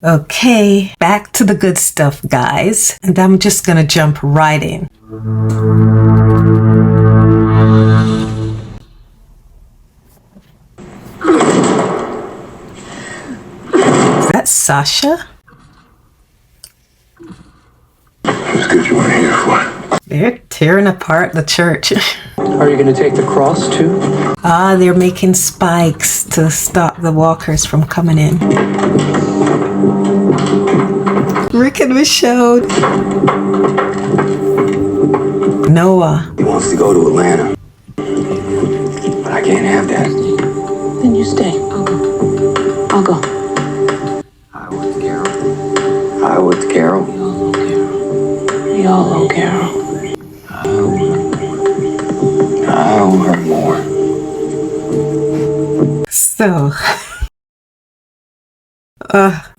Okay, back to the good stuff, guys. And I'm just gonna jump right in. Is that Sasha? It's good you weren't here for. They're tearing apart the church. Are you going to take the cross too? They're making spikes to stop the walkers from coming in. Rick and Michonne. Noah. He wants to go to Atlanta. But I can't have that. Then you stay. I'll go. I with Carol. I with Carol. We all owe Carol. I owe her more. So,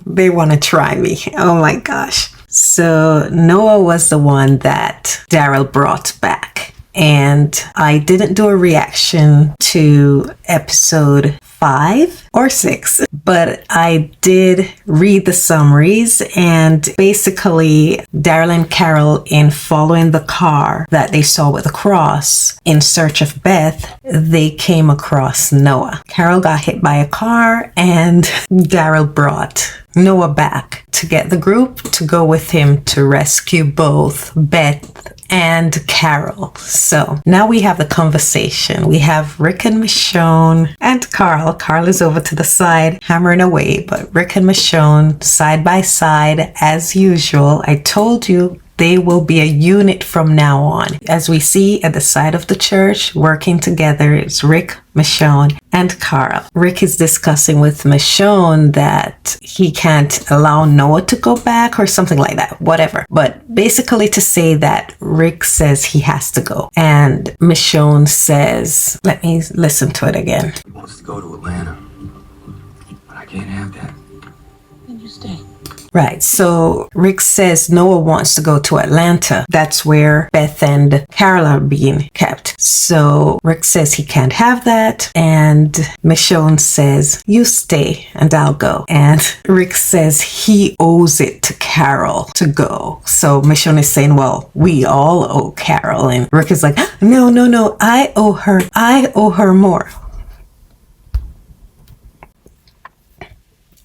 they want to try me. Oh my gosh. So Noah was the one that Daryl brought back. And I didn't do a reaction to episode 5 or 6, but I did read the summaries, and basically Daryl and Carol, in following the car that they saw with the cross in search of Beth, they came across Noah. Carol got hit by a car and Daryl brought Noah back to get the group to go with him to rescue both Beth and Carol. So now we have the conversation. We have Rick and Michonne and Carl. Carl is over to the side hammering away, but Rick and Michonne side by side as usual. I told you they will be a unit from now on. As we see at the side of the church, working together, it's Rick, Michonne, and Carl. Rick is discussing with Michonne that he can't allow Noah to go back or something like that, whatever. But basically to say that Rick says he has to go. And Michonne says, let me listen to it again. He wants to go to Atlanta. But I can't have that. Then you stay. Right, so Rick says Noah wants to go to Atlanta. That's where Beth and Carol are being kept. So Rick says he can't have that. And Michonne says, you stay and I'll go. And Rick says he owes it to Carol to go. So Michonne is saying, well, we all owe Carol. And Rick is like, no, I owe her more.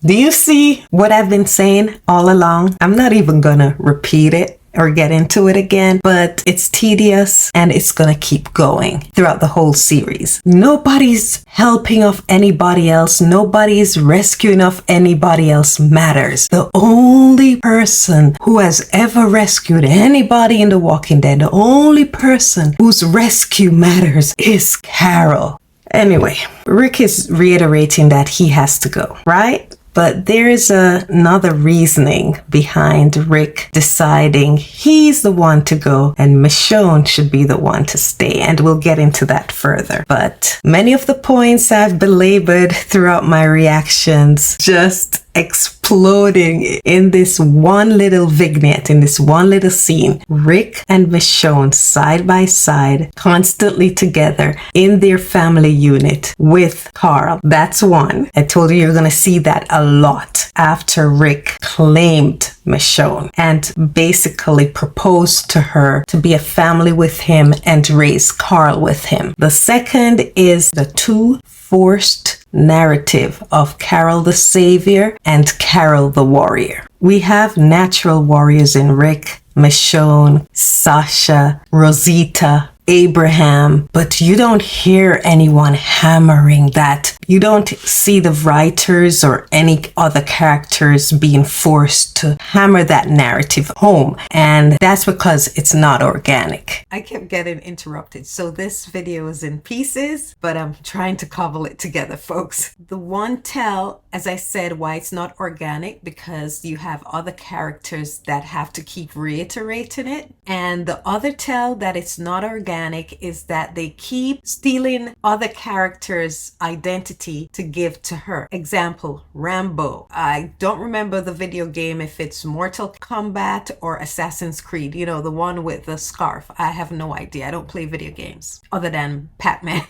Do you see what I've been saying all along? I'm not even gonna repeat it or get into it again, but it's tedious and it's gonna keep going throughout the whole series. Nobody's helping off anybody else. Nobody's rescuing off anybody else matters. The only person who has ever rescued anybody in The Walking Dead, the only person whose rescue matters is Carol. Anyway, Rick is reiterating that he has to go, right? But there's another reasoning behind Rick deciding he's the one to go and Michonne should be the one to stay. And we'll get into that further. But many of the points I've belabored throughout my reactions just exploding in this one little vignette, in this one little scene. Rick and Michonne side by side, constantly together in their family unit with Carl. That's one. I told you you're going to see that a lot after Rick claimed Michonne and basically proposed to her to be a family with him and raise Carl with him. The second is the two forced narrative of Carol the Savior and Carol the Warrior. We have natural warriors in Rick, Michonne, Sasha, Rosita, Abraham, but you don't hear anyone hammering that. You don't see the writers or any other characters being forced to hammer that narrative home. And that's because it's not organic. I kept getting interrupted. So this video is in pieces, but I'm trying to cobble it together, folks. The one tell, as I said, why it's not organic, because you have other characters that have to keep reiterating it. And the other tell that it's not organic is that they keep stealing other characters' identity to give to her. Example, Rambo. I don't remember the video game if it's Mortal Kombat or Assassin's Creed, you know, the one with the scarf. I have no idea. I don't play video games other than Pac-Man.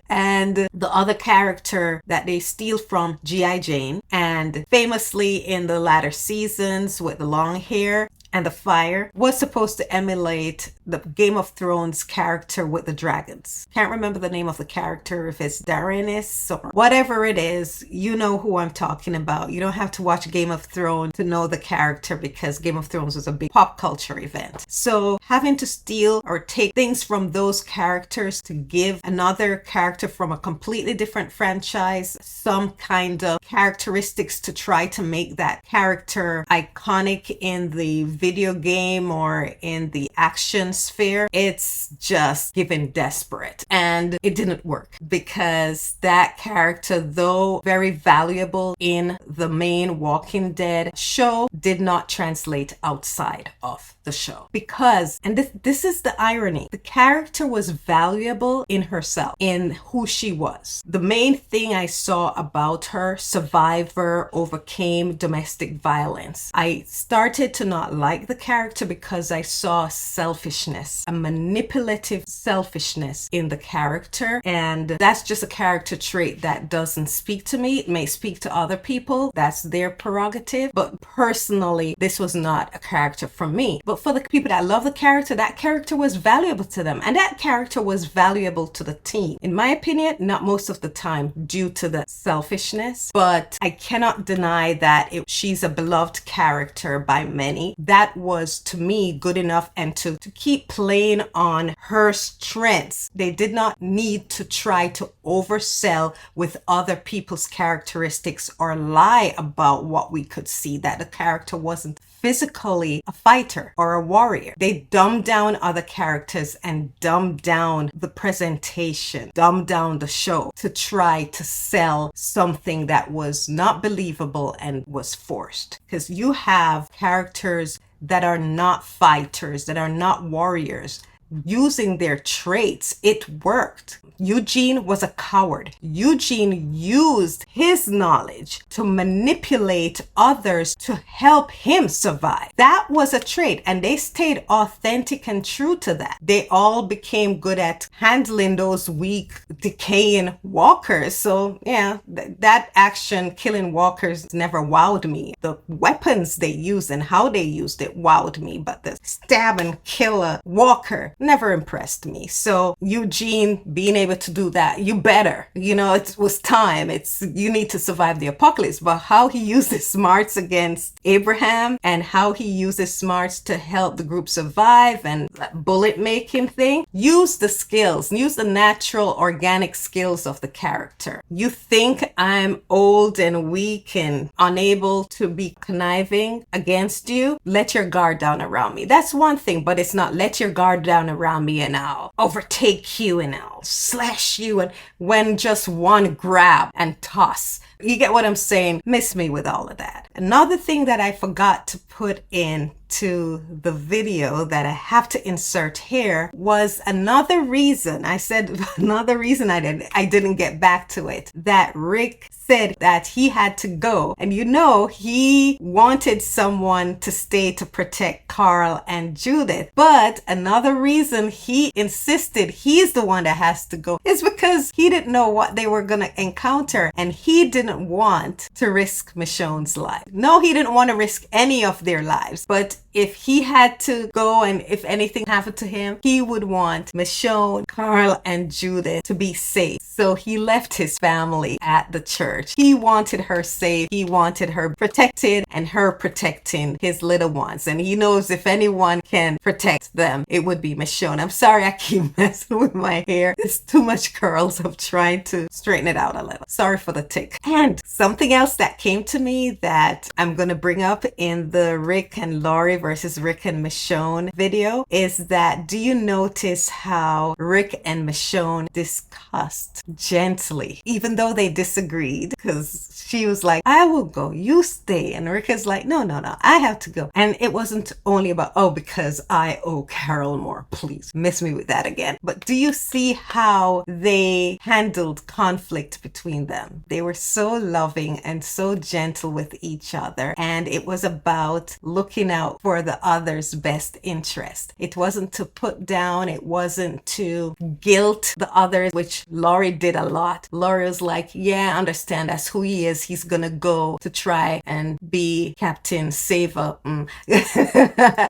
And the other character that they steal from, G.I. Jane, and famously in the latter seasons with the long hair and the fire, was supposed to emulate the Game of Thrones character with the dragons. Can't remember the name of the character, if it's Daenerys or whatever it is. You know who I'm talking about. You don't have to watch Game of Thrones to know the character, because Game of Thrones was a big pop culture event. So having to steal or take things from those characters to give another character from a completely different franchise some kind of characteristics to try to make that character iconic in the video game or in the action sphere, it's just giving desperate. And it didn't work, because that character, though very valuable in the main Walking Dead show, did not translate outside of the show. Because, and this is the irony, the character was valuable in herself, in who she was. The main thing I saw about her, survivor, overcame domestic violence. I started to not like the character because I saw selfishness, a manipulative selfishness in the character. And that's just a character trait that doesn't speak to me. It may speak to other people. That's their prerogative. But personally, this was not a character for me. But for the people that love the character, that character was valuable to them. And that character was valuable to the team. In my opinion, not most of the time due to the selfishness. But I cannot deny that she's a beloved character by many. That was, to me, good enough. And to keep playing on her strengths. They did not need to try to oversell with other people's characteristics or lie about what we could see, that the character wasn't physically a fighter or a warrior. They dumbed down other characters and dumbed down the presentation, dumbed down the show to try to sell something that was not believable and was forced. Because you have characters that are not fighters, that are not warriors, using their traits. It worked. Eugene was a coward. Eugene used his knowledge to manipulate others to help him survive. That was a trait, and they stayed authentic and true to that. They all became good at handling those weak, decaying walkers. So yeah, that action, killing walkers, never wowed me. The weapons they used and how they used it wowed me, but the stab and kill a walker never impressed me. So Eugene being able to do that, you better, it was time. You need to survive the apocalypse. But how he used his smarts against Abraham and how he used his smarts to help the group survive and that bullet making thing, use the skills, use the natural organic skills of the character. You think I'm old and weak and unable to be conniving against you? Let your guard down around me. That's one thing, but it's not let your guard down around me and I'll overtake you and I'll slash you, and when just one grab and toss. You get what I'm saying? Miss me with all of that. Another thing that I forgot to put in to the video that I have to insert here was another reason. I said another reason I didn't get back to it. That Rick said that he had to go. And he wanted someone to stay to protect Carl and Judith. But another reason he insisted he's the one that has to go is because he didn't know what they were going to encounter. And he didn't want to risk Michonne's life. No, he didn't want to risk any of their lives. But if he had to go and if anything happened to him, he would want Michonne, Carl, and Judith to be safe. So he left his family at the church. He wanted her safe. He wanted her protected and her protecting his little ones. And he knows if anyone can protect them, it would be Michonne. I'm sorry I keep messing with my hair. It's too much curls. I'm trying to straighten it out a little. Sorry for the tick. And something else that came to me that I'm going to bring up in the Rick and Laurie versus Rick and Michonne video is that, do you notice how Rick and Michonne discussed gently, even though they disagreed, because she was like, I will go, you stay. And Rick is like, no, I have to go. And it wasn't only about, because I owe Carol more. Please miss me with that again. But do you see how they handled conflict between them? They were so loving and so gentle with each other. And it was about looking out for for the other's best interest. It wasn't to put down, it wasn't to guilt the others, which Laurie did a lot. Laurie was like, yeah, I understand that's who he is. He's gonna go to try and be Captain Save Up,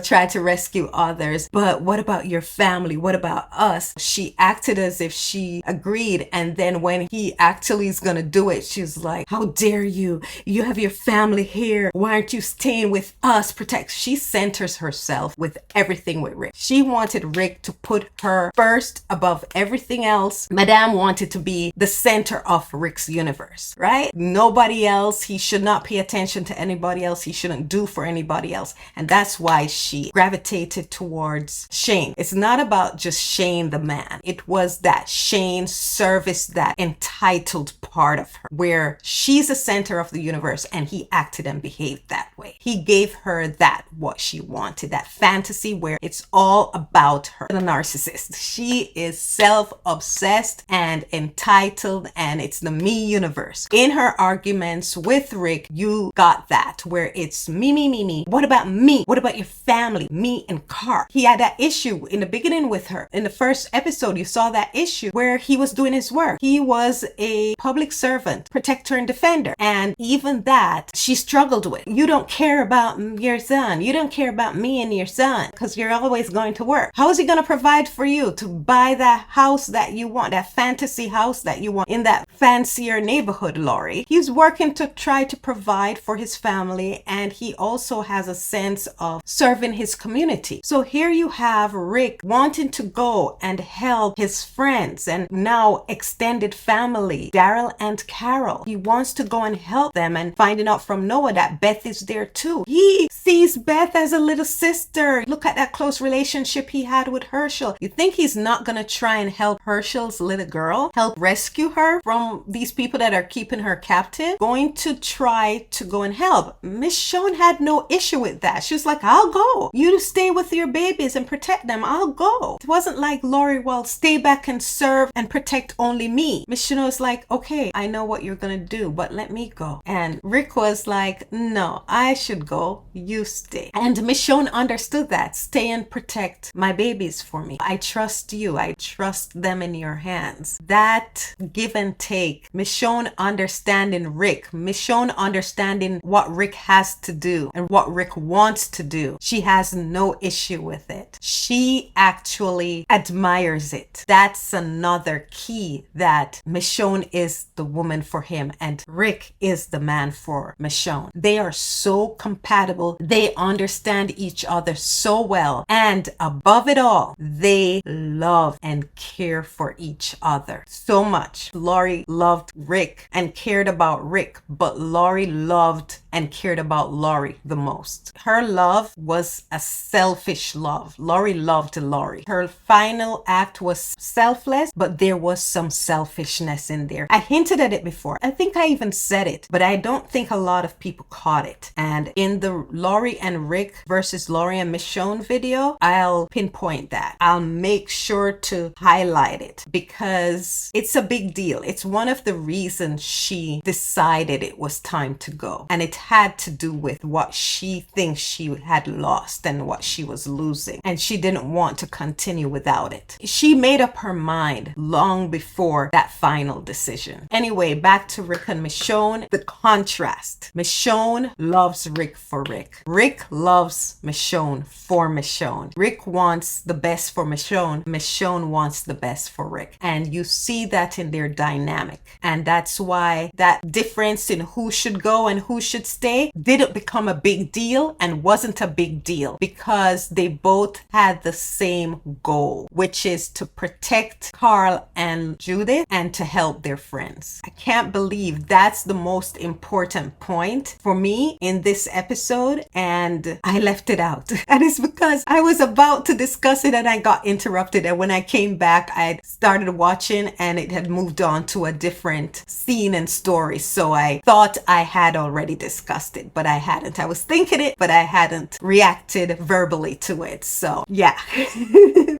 try to rescue others. But what about your family? What about us? She acted as if she agreed. And then when he actually is gonna do it, she's like, how dare you? You have your family here. Why aren't you staying with us? Protect. She centers herself with everything with Rick. She wanted Rick to put her first above everything else. Madame wanted to be the center of Rick's universe, right? Nobody else. He should not pay attention to anybody else. He shouldn't do for anybody else. And that's why she gravitated towards Shane. It's not about just Shane the man. It was that Shane serviced that entitled part of her where she's the center of the universe and he acted and behaved that way. He gave her that what she wanted, that fantasy where it's all about her. The narcissist. She is self-obsessed and entitled and it's the me universe. In her arguments with Rick, you got that where it's me, me, me, me. What about me? What about your family? Me and Carl. He had that issue in the beginning with her. In the first episode, you saw that issue where he was doing his work. He was a public servant, protector and defender. And even that she struggled with. You don't care about your son. You don't care about me and your son because you're always going to work. How is he going to provide for you to buy that house that you want, that fantasy house that you want in that fancier neighborhood, Laurie? He's working to try to provide for his family and he also has a sense of serving his community. So here you have Rick wanting to go and help his friends and now extended family, Daryl and Carol. He wants to go and help them and finding out from Noah that Beth is there too. He sees Beth as a little sister. Look at that close relationship he had with Herschel. You think he's not going to try and help Herschel's little girl, help rescue her from these people that are keeping her captive? Going to try to go and help. Michonne had no issue with that. She was like, I'll go. You stay with your babies and protect them. I'll go. It wasn't like Laurie, well, stay back and serve and protect only me. Michonne was like, okay, I know what you're going to do, but let me go. And Rick was like, no, I should go. You stay. And Michonne understood that. Stay and protect my babies for me. I trust you. I trust them in your hands. That give and take. Michonne understanding Rick. Michonne understanding what Rick has to do and what Rick wants to do. She has no issue with it. She actually admires it. That's another key, that Michonne is the woman for him and Rick is the man for Michonne. They are so compatible. They understand each other so well. And above it all, they love and care for each other so much. Laurie loved Rick and cared about Rick, but Laurie loved and cared about Laurie the most. Her love was a selfish love. Laurie loved Laurie. Her final act was selfless, but there was some selfishness in there. I hinted at it before. I think I even said it, but I don't think a lot of people caught it. And in the Laurie and Rick versus Laurie and Michonne video, I'll pinpoint that. I'll make sure to highlight it because it's a big deal. It's one of the reasons she decided it was time to go. And it had to do with what she thinks she had lost and what she was losing. And she didn't want to continue without it. She made up her mind long before that final decision. Anyway, back to Rick and Michonne. The contrast. Michonne loves Rick for Rick. Rick loves Michonne for Michonne. Rick wants the best for Michonne. Michonne wants the best for Rick. And you see that in their dynamic. And that's why that difference in who should go and who should stay didn't become a big deal and wasn't a big deal because they both had the same goal, which is to protect Carl and Judith and to help their friends. I can't believe that's the most important point for me in this episode and I left it out. And it's because I was about to discuss it and I got interrupted, and when I came back I started watching and it had moved on to a different scene and story, so I thought I had already discussed it, but I hadn't. I was thinking it, but I hadn't reacted verbally to it. So yeah.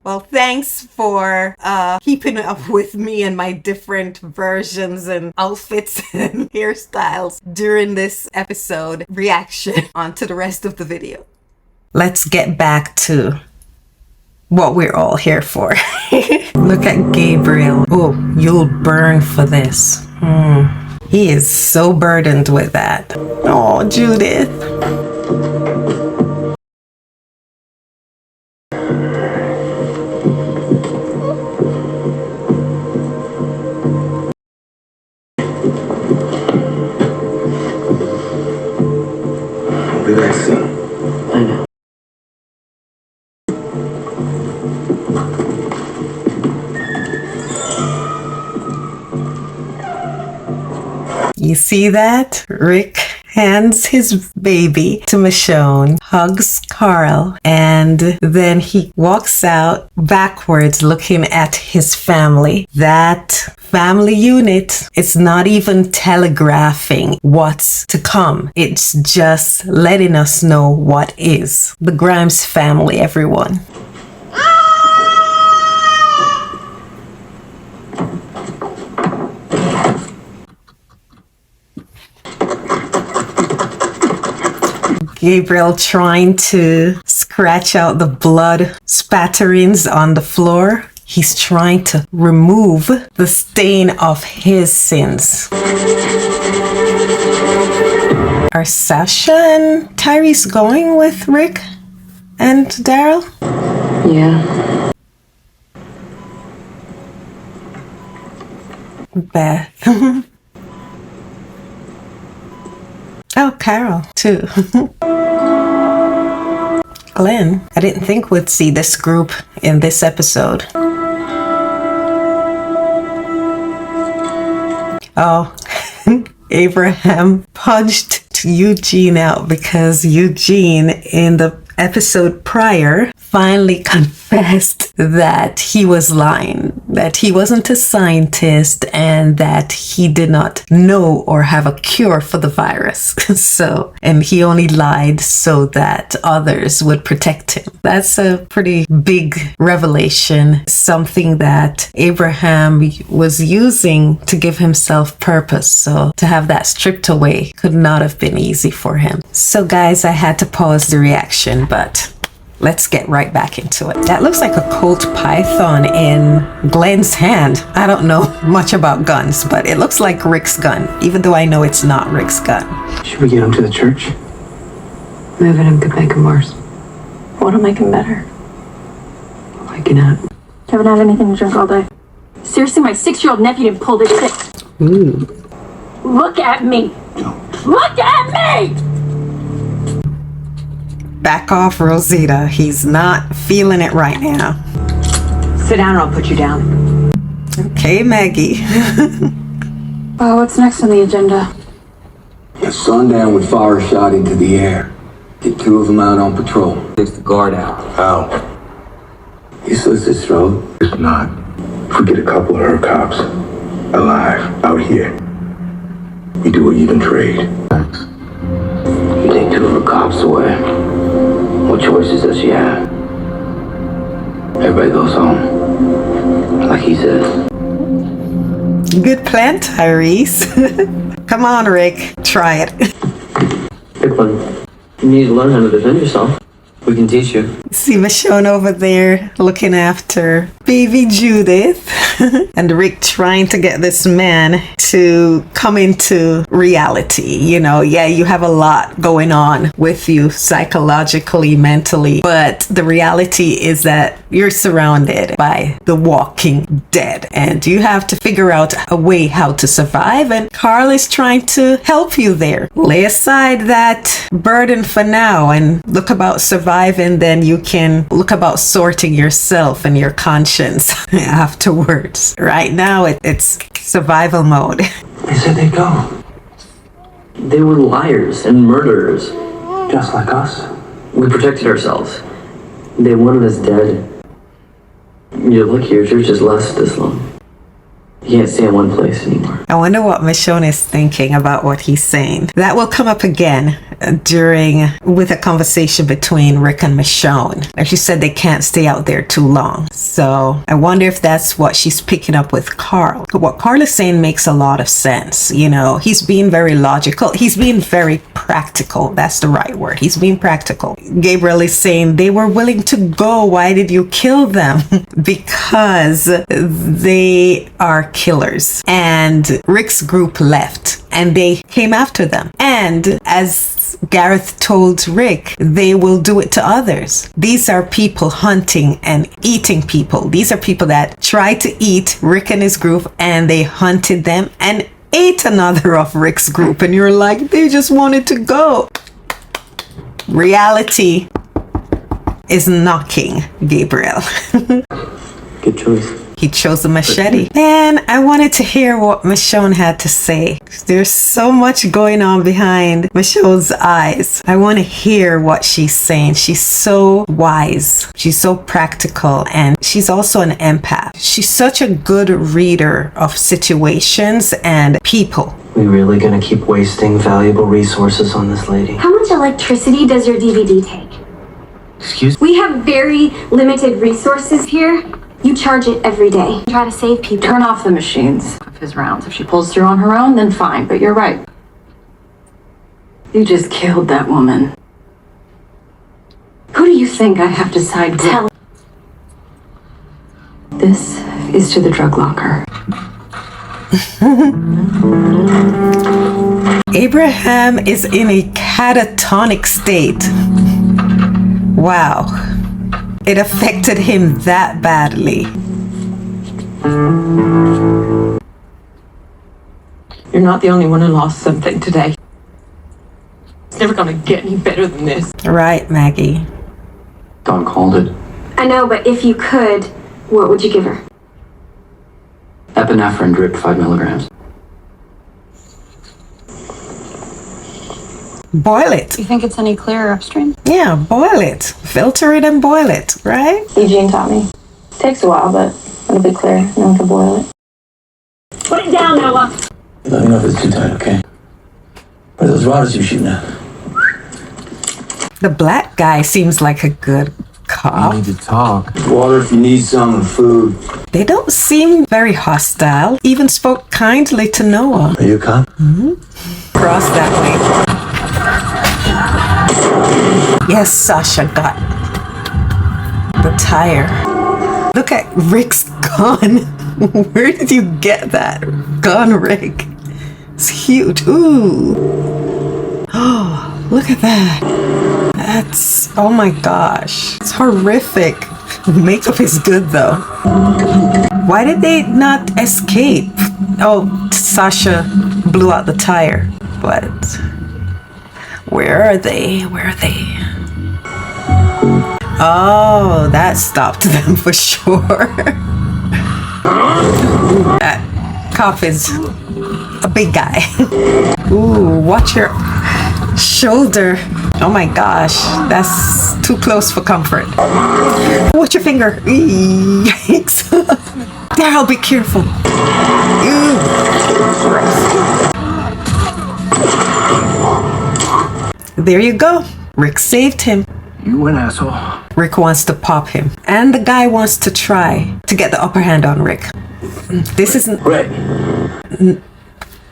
Well, thanks for keeping up with me and my different versions and outfits and hairstyles during this episode reaction onto the rest of the video. let's get back to what we're all here for. Look at Gabriel. Oh, you'll burn for this. He is so burdened with that. Oh, Judith. I'll be back soon. I know. You see that? Rick hands his baby to Michonne, hugs Carl, and then he walks out backwards looking at his family. That family unit is not even telegraphing what's to come. It's just letting us know what is. The Grimes family, everyone. Gabriel trying to scratch out the blood spatterings on the floor. He's trying to remove the stain of his sins. Are Sasha and Tyrese going with Rick and Daryl? Yeah. Beth. Oh, Carol, too. Glenn, I didn't think we'd see this group in this episode. Oh, Abraham punched Eugene out because Eugene, in the episode prior, finally confessed that he was lying, that he wasn't a scientist and that he did not know or have a cure for the virus. And he only lied so that others would protect him. That's a pretty big revelation, something that Abraham was using to give himself purpose. So to have that stripped away could not have been easy for him. So guys, I had to pause the reaction, but let's get right back into it. That looks like a Colt Python in Glenn's hand. I don't know much about guns, but it looks like Rick's gun, even though I know it's not Rick's gun. Should we get him to the church? Moving him could make him worse. What'll make him better? Waking up. Haven't had anything to drink all day. Seriously, my 6-year-old nephew didn't pull this shit. Look at me. Look at me! Back off, Rosita. He's not feeling it right now. Sit down or I'll put you down. Okay, Maggie. Oh, what's next on the agenda? At sundown with fire shot into the air. Get 2 of them out on patrol. Takes the guard out. How? He says it's road. It's not. If we get a couple of her cops alive out here, we do an even trade. Thanks. You take 2 of her cops away. What choices does she have? Everybody goes home. Like he says. Good plan, Tyrese. Come on, Rick. Try it. Pick one. You need to learn how to defend yourself. We can teach you. See Michonne over there looking after baby Judith. And Rick trying to get this man to come into reality. You know, yeah, you have a lot going on with you psychologically, mentally, but the reality is that you're surrounded by the walking dead and you have to figure out a way how to survive. And Carl is trying to help you there. Lay aside that burden for now and look about surviving, then you can look about sorting yourself and your conscience afterwards. Right now, it's survival mode. They said they'd go. They were liars and murderers. Just like us. We protected ourselves. They wanted us dead. You're lucky your church has lasted this long. You can't stay in one place anymore. I wonder what Michonne is thinking about what he's saying. That will come up again with a conversation between Rick and Michonne. And she said they can't stay out there too long. So I wonder if that's what she's picking up with Carl. What Carl is saying makes a lot of sense. You know, he's being very logical. He's being very practical. That's the right word. He's being practical. Gabriel is saying they were willing to go. Why did you kill them? Because they are killers. And Rick's group left and they came after them. And as Gareth told Rick, they will do it to others. These are people hunting and eating people. These are people that tried to eat Rick and his group, and they hunted them and ate another of Rick's group. And you're like, they just wanted to go. Reality is knocking Gabriel. Good choice. He chose a machete. And I wanted to hear what Michonne had to say. There's so much going on behind Michonne's eyes. I want to hear what she's saying. She's so wise. She's so practical. And she's also an empath. She's such a good reader of situations and people. We really gonna keep wasting valuable resources on this lady? How much electricity does your DVD take? Excuse me? We have very limited resources here. You charge it every day. Try to save people. Turn off the machines of his rounds. If she pulls through on her own, then fine, but you're right. You just killed that woman. Who do you think I have to side with? Tell. This is to the drug locker. Abraham is in a catatonic state. Wow. It affected him that badly. You're not the only one who lost something today. It's never gonna get any better than this. Right, Maggie. Don called it. I know, but if you could, what would you give her? Epinephrine drip 5 milligrams. Boil it. You think it's any clearer upstream? Yeah, boil it. Filter it and boil it, right? Eugene taught me. Takes a while, but it'll be clear, and then we can boil it. Put it down, Noah. Let me know if it's too tight, okay? Where are those rotters you shooting at? The black guy seems like a good cop. to talk. Water if you need some, and food. They don't seem very hostile. Even spoke kindly to Noah. Are you a cop? Cross that way. Yes, Sasha got the tire. Look at Rick's gun. Where did you get that gun, Rick? It's huge. Ooh. Oh, look at that. That's, oh my gosh. It's horrific. Makeup is good though. Why did they not escape? Oh, Sasha blew out the tire. But where are they? Where are they? Oh, that stopped them for sure. That cop is a big guy. Ooh, watch your shoulder. Oh my gosh, that's too close for comfort. Watch your finger. Yikes. Daryl, be careful. Ew. There you go. Rick saved him. You an asshole. Rick wants to pop him. And the guy wants to try to get the upper hand on Rick. This isn't... Rick.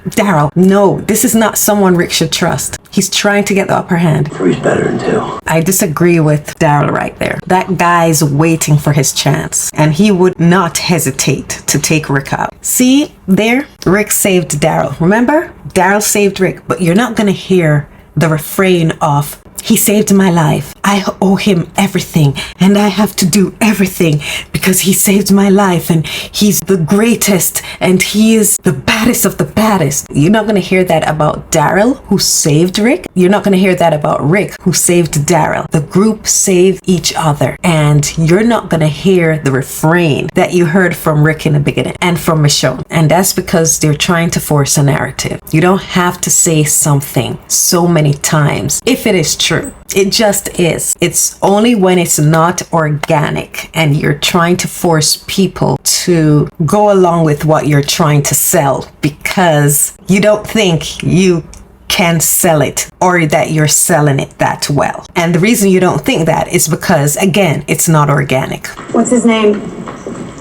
Daryl, no, this is not someone Rick should trust. He's trying to get the upper hand. Three's better than two. I disagree with Daryl right there. That guy's waiting for his chance, and he would not hesitate to take Rick out. See, there, Rick saved Daryl. Remember? Daryl saved Rick, but you're not gonna hear the refrain of, he saved my life. I owe him everything, and I have to do everything because he saved my life, and he's the greatest, and he is the baddest of the baddest. You're not going to hear that about Daryl, who saved Rick. You're not going to hear that about Rick, who saved Daryl. The group saved each other, and you're not going to hear the refrain that you heard from Rick in the beginning and from Michonne. And that's because they're trying to force a narrative. You don't have to say something so many times if it is true. It just is. It's only when it's not organic and you're trying to force people to go along with what you're trying to sell because you don't think you can sell it or that you're selling it that well. And the reason you don't think that is because, again, it's not organic. What's his name?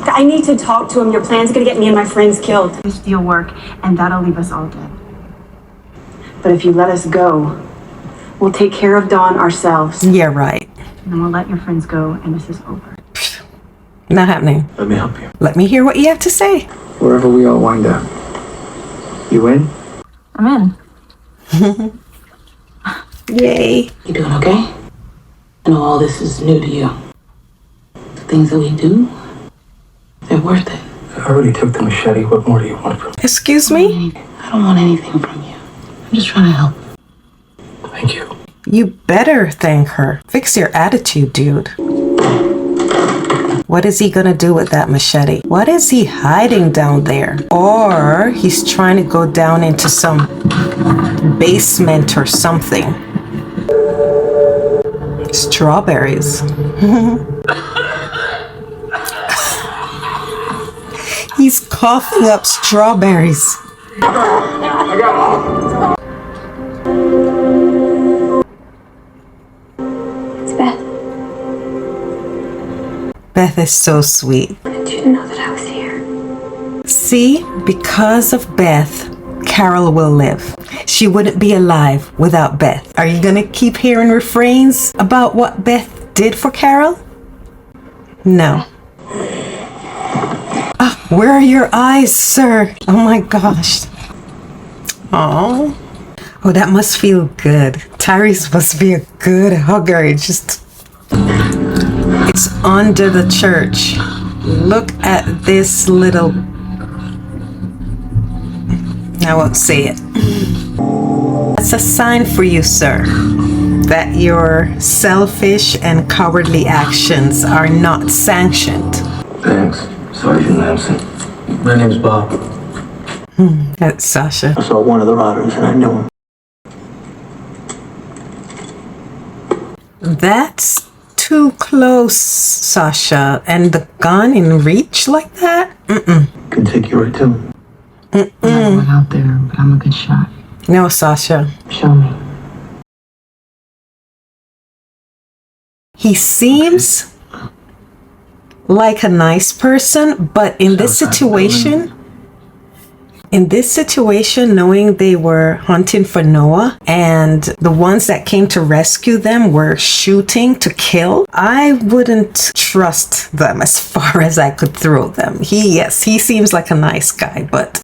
I need to talk to him. Your plan's gonna get me and my friends killed. This deal work, and that'll leave us all dead. But if you let us go, we'll take care of Dawn ourselves. Yeah, right. And then we'll let your friends go, and this is over. Not happening. Let me help you. Let me hear what you have to say. Wherever we all wind up. You in? I'm in. Yay. You doing okay? I know all this is new to you. The things that we do, they're worth it. I already took the machete. What more do you want from me? Excuse me? I don't want anything from you. I'm just trying to help. Thank you. You better thank her. Fix your attitude, dude. What is he gonna do with that machete? What is he hiding down there? Or he's trying to go down into some basement or something. Strawberries. He's coughing up strawberries. It's Beth. Beth is so sweet. I wanted you to know that I was here. See, because of Beth, Carol will live. She wouldn't be alive without Beth. Are you gonna keep hearing refrains about what Beth did for Carol? No. Ah, where are your eyes, sir? Oh my gosh. Oh, that must feel good. Tyrese must be a good hugger. It's under the church. Look at this little... I won't say it. That's a sign for you, sir, that your selfish and cowardly actions are not sanctioned. Thanks, Sergeant Lamson. My name's Bob. That's Sasha. I saw one of the robbers and I knew him. That's too close, Sasha. And the gun in reach like that? Can take you right to him. I'm not going out there, but I'm a good shot. No, Sasha. Show me. He seems like a nice person, but in this situation, knowing they were hunting for Noah and the ones that came to rescue them were shooting to kill, I wouldn't trust them as far as I could throw them. He seems like a nice guy, but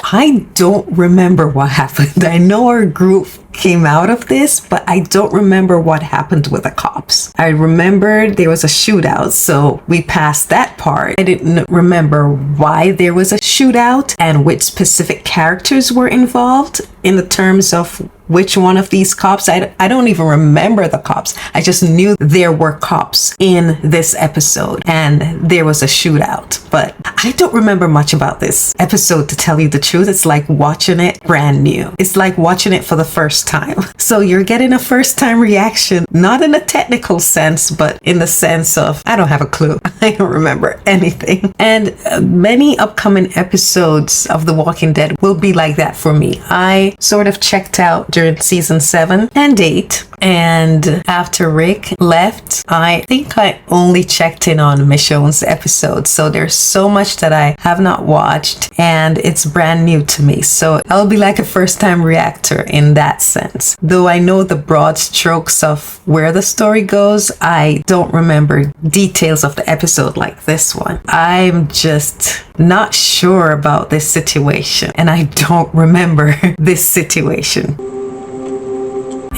I don't remember what happened. I know our group came out of this, but I don't remember what happened with the cops. I remembered there was a shootout, so we passed that part. I didn't remember why there was a shootout and which specific characters were involved in the terms of which one of these cops. I don't even remember the cops. I just knew there were cops in this episode and there was a shootout, but I don't remember much about this episode, to tell you the truth. It's like watching it brand new. It's like watching it for the first time. So you're getting a first time reaction, not in a technical sense, but in the sense of, I don't have a clue. I don't remember anything. And many upcoming episodes of The Walking Dead will be like that for me. I sort of checked out during season 7 and 8, and after Rick left, I think I only checked in on Michonne's episode. So there's so much that I have not watched and it's brand new to me. So I'll be like a first time reactor in that sense. Though I know the broad strokes of where the story goes, I don't remember details of the episode like this one. I'm just not sure about this situation and I don't remember this situation.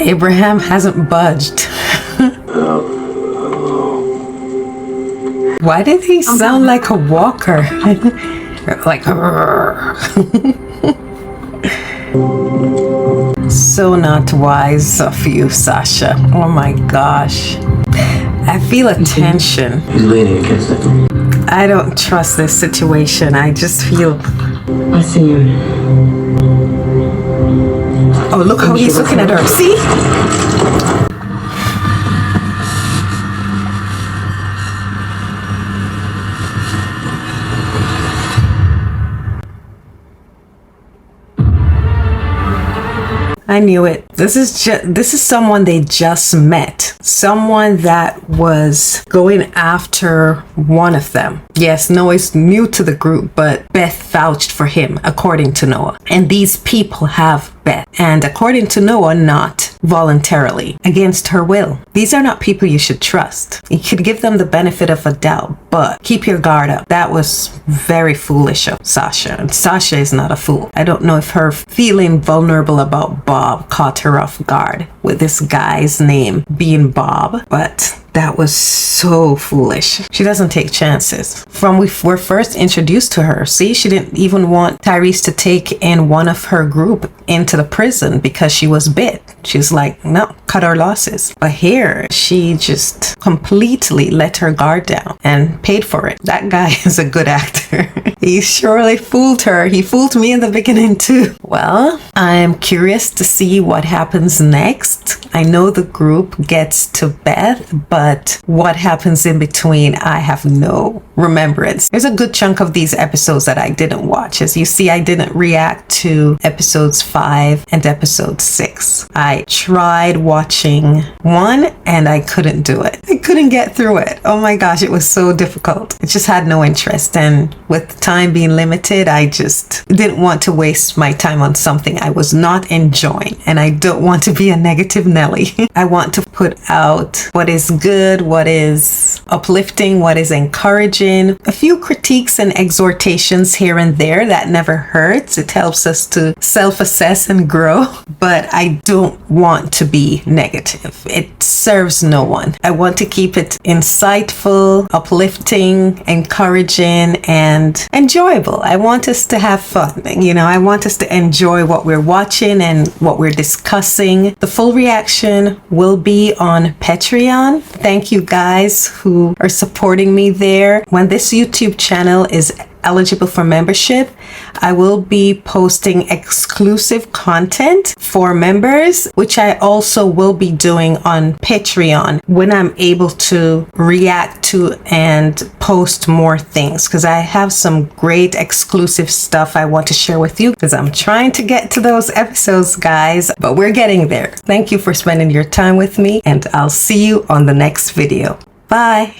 Abraham hasn't budged. Why did he sound like a walker? Like so not wise of you, Sasha. Oh my gosh. I feel a tension. He's leaning against it. I don't trust this situation. I just feel... I see him. Oh, look how he's looking at her. See? I I knew it. This is someone they just met. Someone that was going after one of them. Yes, Noah's new to the group, but Beth vouched for him, according to Noah. And these people have Beth. And according to Noah, not voluntarily, against her will. These are not people you should trust. You could give them the benefit of a doubt, but keep your guard up. That was very foolish of Sasha. And Sasha is not a fool. I don't know if her feeling vulnerable about Bob caught her off guard with this guy's name being Bob, but that was so foolish. She doesn't take chances. From we were first introduced to her, see, she didn't even want Tyrese to take in one of her group into the prison because she was bit. She's like, no, cut our losses. But here, she just completely let her guard down and paid for it. That guy is a good actor. He surely fooled her. He fooled me in the beginning too. Well, I'm curious to see what happens next. I know the group gets to Beth, but what happens in between, I have no remembrance. There's a good chunk of these episodes that I didn't watch. As you see, I didn't react to episodes 5 and episode 6. I tried watching 1 and I couldn't do it. I couldn't get through it. Oh my gosh, it was so difficult. I just had no interest. And with time being limited, I just didn't want to waste my time on something I was not enjoying. And I don't want to be a negative Nelly. I want to put out what is good, what is uplifting, what is encouraging. A few critiques and exhortations here and there. That never hurts. It helps us to self-assess and grow. But I don't want to be negative. It serves no one. I want to keep it insightful, uplifting, encouraging, and enjoyable. I want us to have fun. You know, I want us to enjoy what we're watching and what we're discussing. The full reaction will be on Patreon. Thank you guys who are supporting me there. When this YouTube channel is eligible for membership, I will be posting exclusive content for members, which I also will be doing on Patreon when I'm able to react to and post more things, because I have some great exclusive stuff I want to share with you, because I'm trying to get to those episodes, guys, but we're getting there. Thank you for spending your time with me, and I'll see you on the next video. Bye.